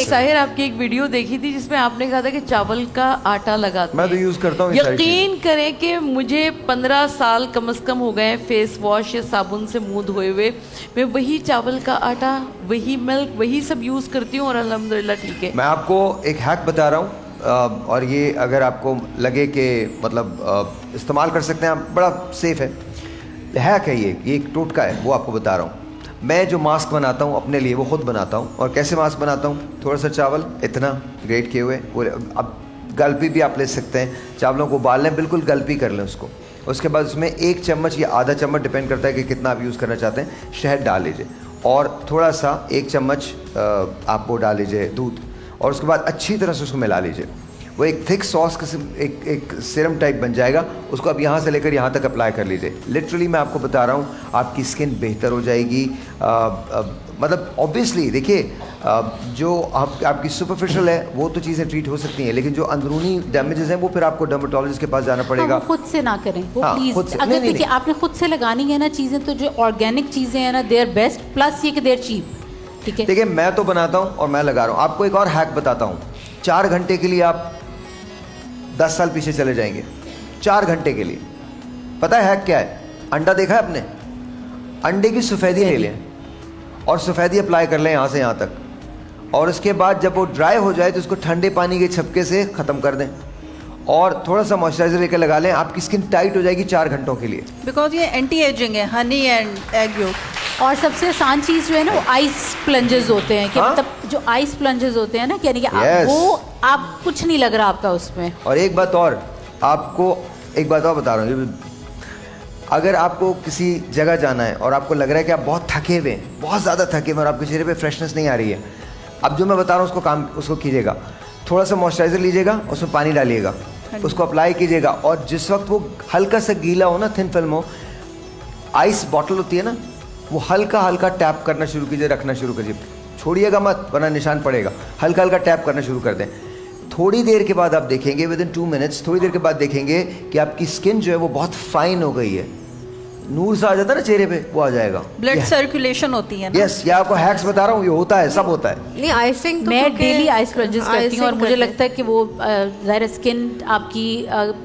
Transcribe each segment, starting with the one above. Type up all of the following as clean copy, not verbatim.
साहिर आपकी एक वीडियो देखी थी जिसमें आपने कहा था कि चावल का आटा लगाते मैं तो यूज करता हूँ। यकीन करें कि मुझे 15 साल कम से कम हो गए फेस वॉश या साबुन से मुंह धोए हुए, मैं वही चावल का आटा, वही मिल्क, वही सब यूज करती हूँ और अल्हम्दुलिल्लाह ठीक है। मैं आपको एक हैक बता रहा हूँ और ये अगर आपको लगे कि मतलब इस्तेमाल कर सकते हैं आप, बड़ा सेफ है। हैक है ये एक टोटका है, वो आपको बता रहा हूँ। मैं जो मास्क बनाता हूँ अपने लिए वो ख़ुद बनाता हूँ। और कैसे मास्क बनाता हूँ, थोड़ा सा चावल इतना ग्रेट किए हुए, वो अब गलपी भी आप ले सकते हैं, चावलों को उबाल लें, बिल्कुल गलपी कर लें उसको। उसके बाद उसमें 1 चम्मच या आधा चम्मच, डिपेंड करता है कि कितना आप यूज़ करना चाहते हैं, शहद डाल लीजिए और थोड़ा सा 1 चम्मच आप वो डाल लीजिए दूध, और उसके बाद अच्छी तरह से उसको मिला लीजिए। वो एक थिक सॉस का एक सीरम टाइप बन जाएगा। उसको आप यहाँ से लेकर यहाँ तक अप्लाई कर लीजिए। लिटरली मैं आपको बता रहा हूँ, आपकी स्किन बेहतर हो जाएगी। मतलब ऑब्वियसली देखिए, जो आपकी सुपरफिशियल है वो तो चीज़ें ट्रीट हो सकती हैं, लेकिन जो अंदरूनी डैमेजेस हैं वो फिर आपको डर्मेटोलॉजिस्ट के पास जाना पड़ेगा। हाँ, खुद से ना करें वो प्लीज। खुद से अगर देखिए आपने खुद से लगानी है ना चीज़ें, तो जो ऑर्गेनिक चीज़ें हैं ना, दे आर बेस्ट, प्लस ये कि दे आर चीप। ठीक है, देखिए मैं तो बनाता हूँ और मैं लगा रहा हूँ। आपको एक और हैक बताता हूँ। 4 घंटे के लिए आप 10 साल पीछे चले जाएंगे। 4 घंटे के लिए, पता है हैक क्या है? अंडा देखा है आपने? अंडे की सफ़ेदी ले लें और सफ़ेदी अप्लाई कर लें यहाँ से यहाँ तक, और उसके बाद जब वो ड्राई हो जाए तो उसको ठंडे पानी के छपके से ख़त्म कर दें और थोड़ा सा मॉइस्चराइजर लेकर लगा लें। आपकी स्किन टाइट हो जाएगी 4 घंटों के लिए, बिकॉज ये एंटी एजिंग है, हनी एंड एग योक। और सबसे आसान चीज़ जो है ना वो आइस प्लंजेस होते हैं कि मतलब जो आइस प्लंजेस होते हैं ना, यानी कि वो आप कुछ नहीं लग रहा आपका उसमें। और एक बात और, आपको एक बात और बता रहा हूँ, अगर आपको किसी जगह जाना है और आपको लग रहा है कि आप बहुत थके हुए हैं, बहुत ज़्यादा थके हुए और आपके चेहरे पे फ्रेशनेस नहीं आ रही है, अब जो मैं बता रहा हूँ उसको कीजिएगा। थोड़ा सा मॉइस्चराइजर लीजिएगा, उसमें पानी डालिएगा, उसको अप्लाई कीजिएगा, और जिस वक्त वो हल्का सा गीला हो ना, थिन फिल्म हो, आइस बॉटल होती है ना, वो हल्का हल्का टैप करना शुरू कीजिए, रखना शुरू कीजिए, छोड़िएगा मत वरना निशान पड़ेगा। हल्का हल्का टैप करना शुरू कर दें। थोड़ी देर के बाद आप देखेंगे, विद इन 2 मिनट्स, थोड़ी देर के बाद देखेंगे कि आपकी स्किन जो है वो बहुत फाइन हो गई है। नूर सा आ जाता है ना चेहरे पे, वो आ जाएगा। ब्लड सर्कुलेशन होती है ना। यस, ये आपको हैक्स बता रहा हूँ, ये होता है, सब होता है। नहीं, आइसिंग तो मैं डेली आइस प्लंजेस करती हूँ और मुझे लगता है कि वो ज़ाहिर स्किन आपकी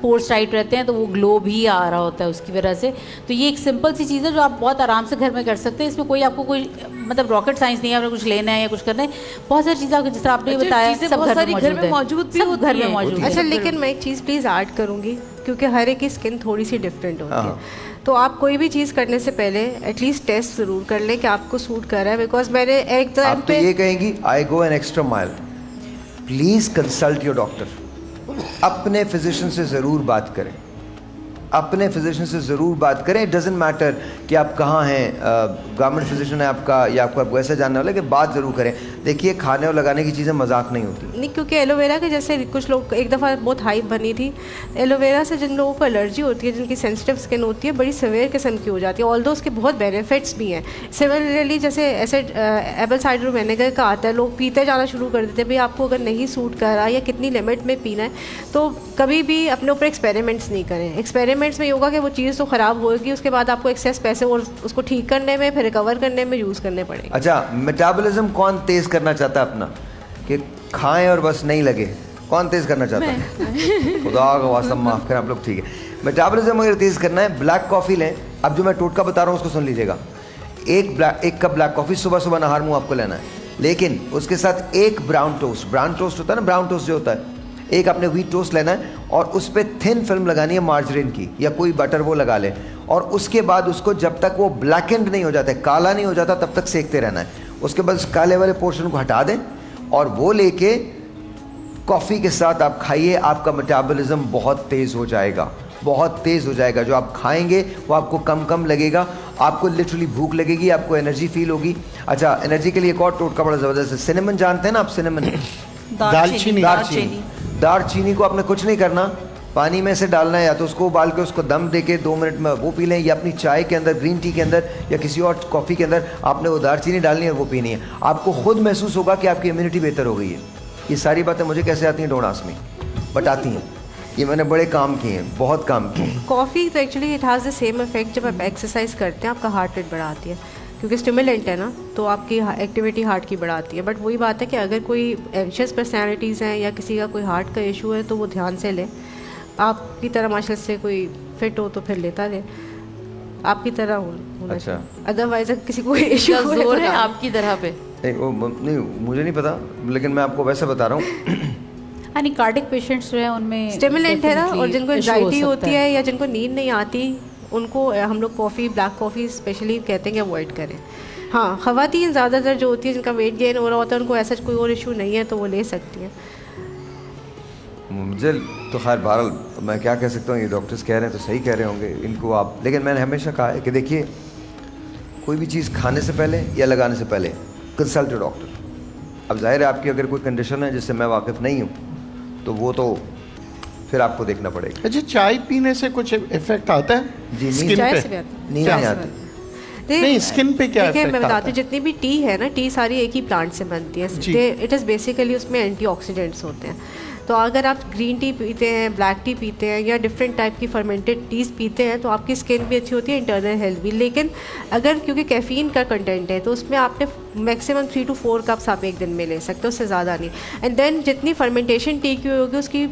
पोर्स टाइट रहते हैं तो वो ग्लो भी आ रहा होता है उसकी वजह से। तो ये एक सिंपल सी चीज़ है जो आप बहुत आराम से घर में कर सकते हैं। इसमें कोई आपको कोई मतलब रॉकेट साइंस नहीं है, आपने कुछ लेना है या कुछ करना है। बहुत सारी चीज़ें आपको, जिस तरह आपने बताया, सब घर में मौजूद भी होती है। अच्छा, लेकिन मैं एक चीज़ प्लीज़ ऐड करूँगी, क्योंकि हर एक की स्किन थोड़ी सी डिफरेंट होती है। तो आप कोई भी चीज़ करने से पहले एटलीस्ट टेस्ट ज़रूर कर लें कि आपको सूट कर रहा है। बिकॉज मैंने एक टाइम पे, तो ये कहेंगी I go an extra mile. Please consult your doctor. अपने फिजिशियन से ज़रूर बात करें, अपने फिजिशियन से ज़रूर बात करें। इट डजेंट मैटर कि आप कहाँ हैं, गवर्नमेंट फिजिशियन है आपका या आपको ऐसा जानने वाला, कि बात ज़रूर करें। देखिए, खाने और लगाने की चीज़ें मजाक नहीं होती। नहीं, क्योंकि एलोवेरा के जैसे कुछ लोग, एक दफ़ा बहुत हाइप बनी थी एलोवेरा से, जिन लोगों को एलर्जी होती है, जिनकी सेंसिटिव स्किन होती है, बड़ी सवेयर किस्म की हो जाती है। ऑल्दो उसके बहुत बेनिफिट्स भी हैं। सिमिलरली जैसे ऐसे एप्पल साइडर विनेगर का आता है, लोग पीते जाना शुरू कर देते हैं। भाई आपको अगर नहीं सूट कर रहा या कितनी लिमिट में पीना है, तो कभी भी अपने ऊपर एक्सपेरिमेंट्स नहीं करें। एक्सपेरिमेंट्स में ये होगा कि वो चीज़ तो ख़राब होगी, उसके बाद आपको एक्सेस पैसे और उसको ठीक करने में, फिर रिकवर करने में यूज़ करने पड़ेंगे। अच्छा, मेटाबॉलिज्म कौन तेज़ करना चाहता है अपना, कि खाएं और बस नहीं लगे? कौन तेज़ करना चाहता है? खुदा का वास्ता माफ़ करें आप लोग, ठीक है। मेटाबॉलिज्म अगर तेज़ करना है, ब्लैक कॉफ़ी लें। अब जो मैं टोटका बता रहा हूँ उसको सुन लीजिएगा। एक कप ब्लैक कॉफ़ी सुबह सुबह नहार मुँह आपको लेना है, लेकिन उसके साथ एक ब्राउन टोस्ट होता है ना, ब्राउन टोस्ट जो होता है, एक आपने व्हीट टोस्ट लेना है और उस पर थिन फिल्म लगानी है मार्जरीन की या कोई बटर, वो लगा लें। और उसके बाद उसको जब तक वो ब्लैकेंड नहीं हो जाता, काला नहीं हो जाता, तब तक सेकते रहना है। उसके बाद उस काले वाले पोर्शन को हटा दें और वो लेके कॉफ़ी के साथ आप खाइए। आपका मेटाबॉलिज्म बहुत तेज़ हो जाएगा, बहुत तेज़ हो जाएगा। जो आप खाएंगे वो आपको कम कम लगेगा, आपको लिटरली भूख लगेगी, आपको एनर्जी फील होगी। अच्छा, एनर्जी के लिए एक और टोटका बड़ा ज़बरदस्त है। सिनेमन जानते हैं ना आप? सिनेमन, दालचीनी को आपने कुछ नहीं करना, पानी में से डालना है, या तो उसको उबाल के उसको दम दे के 2 मिनट में वो पी लें, या अपनी चाय के अंदर, ग्रीन टी के अंदर या किसी और कॉफ़ी के अंदर आपने वो दालचीनी डालनी है और वो पीनी है। आपको खुद महसूस होगा कि आपकी इम्यूनिटी बेहतर हो गई है। ये सारी बातें मुझे कैसे आती हैं डोंट आस्क मी, बट आती हैं। ये मैंने बड़े काम किए हैं, बहुत काम किए हैं। कॉफ़ी तो actually it has the same effect. जब आप एक्सरसाइज करते हैं आपका हार्ट रेट बढ़ाती है, क्योंकि स्टिमुलेंट है ना, तो आपकी एक्टिविटी हार्ट की बढ़ाती है। बट वही बात है कि अगर कोई एंशियस पर्सनैलिटीज़ हैं या किसी का कोई हार्ट का इशू है तो वो ध्यान से ले। आपकी तरह माशाल्लाह से कोई फिट हो तो फिर लेता रहे, आपकी तरह होना अच्छा। चाहिए। अदरवाइज अगर किसी को इशू क्या जोर है आपकी तरह पे? नहीं, मुझे नहीं पता, लेकिन मैं आपको वैसे बता रहा हूँ। यानी कार्डिक पेशेंट्स जो है उनमें स्टिमुलेंट है ना, और definitely जिनको issue हो एंजाइटी सकता होती है या जिनको नींद नहीं आती, उनको हम लोग कॉफ़ी, ब्लैक कॉफ़ी स्पेशली कहते हैं कि अवॉइड करें। हाँ, ख़वातीन ज़्यादातर जो होती है जिनका वेट गेन हो रहा होता है, उनको ऐसा कोई और इशू नहीं है तो वो ले सकती हैं। मुझे तो खैर बहरहाल मैं क्या कह सकता हूँ, ये डॉक्टर्स कह रहे हैं तो सही कह रहे होंगे इनको आप, लेकिन मैंने हमेशा कहा है कि देखिए कोई भी चीज़ खाने से पहले या लगाने से पहले कंसल्ट डॉक्टर। अब जाहिर है आपकी अगर कोई कंडीशन है जिससे मैं वाकिफ़ नहीं हूँ तो वो तो फिर आपको देखना पड़ेगा। अच्छा, चाय पीने से कुछ इफेक्ट आता है जी, स्किन चाय पे? से भी आता है। नींद नहीं आती। नहीं, स्किन पे क्या देखिए, effect मैं आता बताती है? हूँ, जितनी भी टी है ना, टी सारी एक ही प्लांट से बनती जी। है। इट इज़ बेसिकली उसमें एंटीऑक्सीडेंट्स होते हैं। तो अगर आप ग्रीन टी पीते हैं, ब्लैक टी पीते हैं या डिफरेंट टाइप की फर्मेंटेड टीज़ पीते हैं तो आपकी स्किन भी अच्छी होती है, इंटरनल हेल्थ भी। लेकिन अगर क्योंकि कैफ़ीन का कंटेंट है तो उसमें आपने मैक्सिमम 3 to 4 कप्स आप एक दिन में ले सकते हो, उससे ज़्यादा नहीं। एंड देन जितनी फर्मेंटेशन टी की होगी उसकी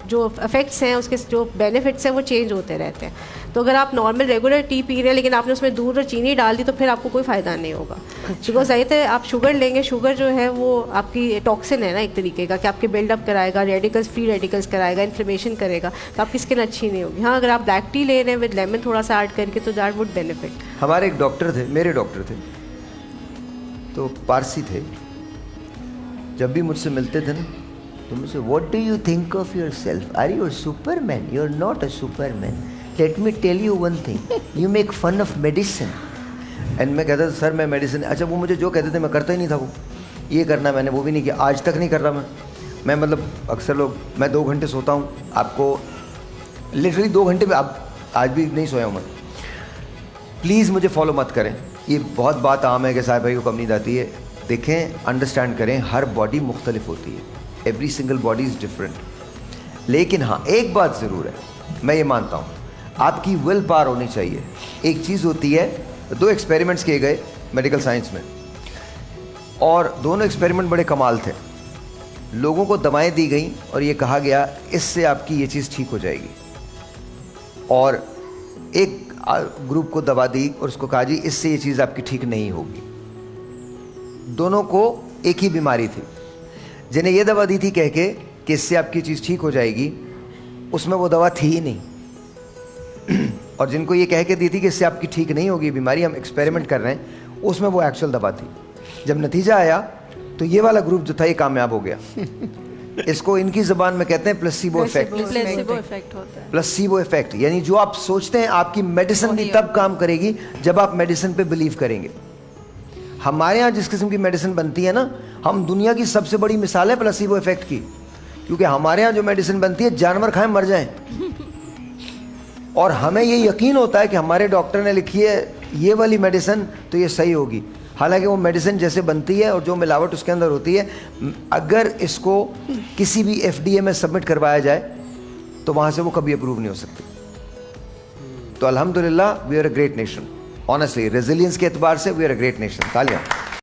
जो इफ़ेक्ट्स हैं, उसके जो बेनिफिट्स हैं वो चेंज होते रहते हैं। तो अगर आप नॉर्मल रेगुलर टी पी रहे हैं लेकिन आपने उसमें दूध और चीनी डाल दी तो फिर आपको कोई फ़ायदा नहीं होगा। बिकॉज ज़ाहिर है आप शुगर लेंगे, शुगर जो है वो आपकी टॉक्सिन है ना एक तरीके का, कि आपके बिल्डअप कराएगा, रेडिकल्स, फ्री रेडिकल्स कराएगा, इन्फ्लेमेशन करेगा, तो आपकी स्किन अच्छी नहीं होगी। हाँ, अगर आप ब्लैक टी ले रहे हैं विद लेमन थोड़ा सा ऐड करके तो दैट वुड बेनिफिट। हमारे एक डॉक्टर थे, मेरे डॉक्टर थे, तो पारसी थे। जब भी मुझसे मिलते थे ना तो मुझसे what do you think of yourself, are you a superman? You are not a superman, let me tell you one thing, you make fun of medicine. And मैं कहता था सर मैं मेडिसिन, अच्छा वो मुझे जो कहते थे मैं करता ही नहीं था। वो ये करना मैंने वो भी नहीं किया, आज तक नहीं कर रहा मैं मतलब अक्सर लोग, मैं 2 घंटे सोता हूँ, आपको लिटरली 2 घंटे में, आप आज भी नहीं सोया हूँ मैं। प्लीज़ मुझे फॉलो मत करें, ये बहुत बात आम है कि साहब भाई को कम नींद आती है। देखें, अंडरस्टैंड करें, हर बॉडी मुख्तलिफ होती है, every single body is different. लेकिन हाँ, एक बात ज़रूर है, मैं ये मानता हूँ, आपकी विल पावर होनी चाहिए। एक चीज़ होती है, 2 एक्सपेरिमेंट्स किए गए मेडिकल साइंस में, और दोनों एक्सपेरिमेंट बड़े कमाल थे। लोगों को दवाएं दी गई और ये कहा गया इससे आपकी ये चीज़ ठीक हो जाएगी, और एक ग्रुप को दवा दी और उसको कहा जी इससे ये चीज़ आपकी ठीक नहीं होगी। दोनों को एक ही बीमारी थी। जिन्हें ये दवा दी थी कह के कि इससे आपकी चीज़ ठीक हो जाएगी, उसमें वो दवा थी ही नहीं। और जिनको ये कह के दी थी कि इससे आपकी ठीक नहीं होगी बीमारी, हम एक्सपेरिमेंट कर रहे हैं, उसमें वो एक्चुअल दवा थी। जब नतीजा आया तो ये वाला ग्रुप जो था ये कामयाब हो गया। इसको इनकी ज़बान में कहते हैं प्लेसिबो इफेक्ट। प्लेसिबो इफेक्ट होता है। प्लेसिबो इफेक्ट यानी जो आप सोचते हैं आपकी मेडिसिन भी तब काम करेगी जब आप मेडिसिन पे बिलीव करेंगे। हमारे यहाँ जिस किस्म की मेडिसिन बनती है ना, हम दुनिया की सबसे बड़ी मिसाल है प्लेसिबो इफेक्ट की, क्योंकि हमारे यहाँ जो मेडिसिन बनती है जानवर खाएं मर जाएं, और हमें ये यकीन होता है कि हमारे डॉक्टर ने लिखी है ये वाली मेडिसिन तो ये सही होगी। हालांकि वो मेडिसिन जैसे बनती है और जो मिलावट उसके अंदर होती है, अगर इसको किसी भी FDA में सबमिट करवाया जाए तो वहाँ से वो कभी अप्रूव नहीं हो सकती। तो अल्हम्दुलिल्लाह we are a great nation, honestly resilience के एतबार से we are a great nation. तालियां।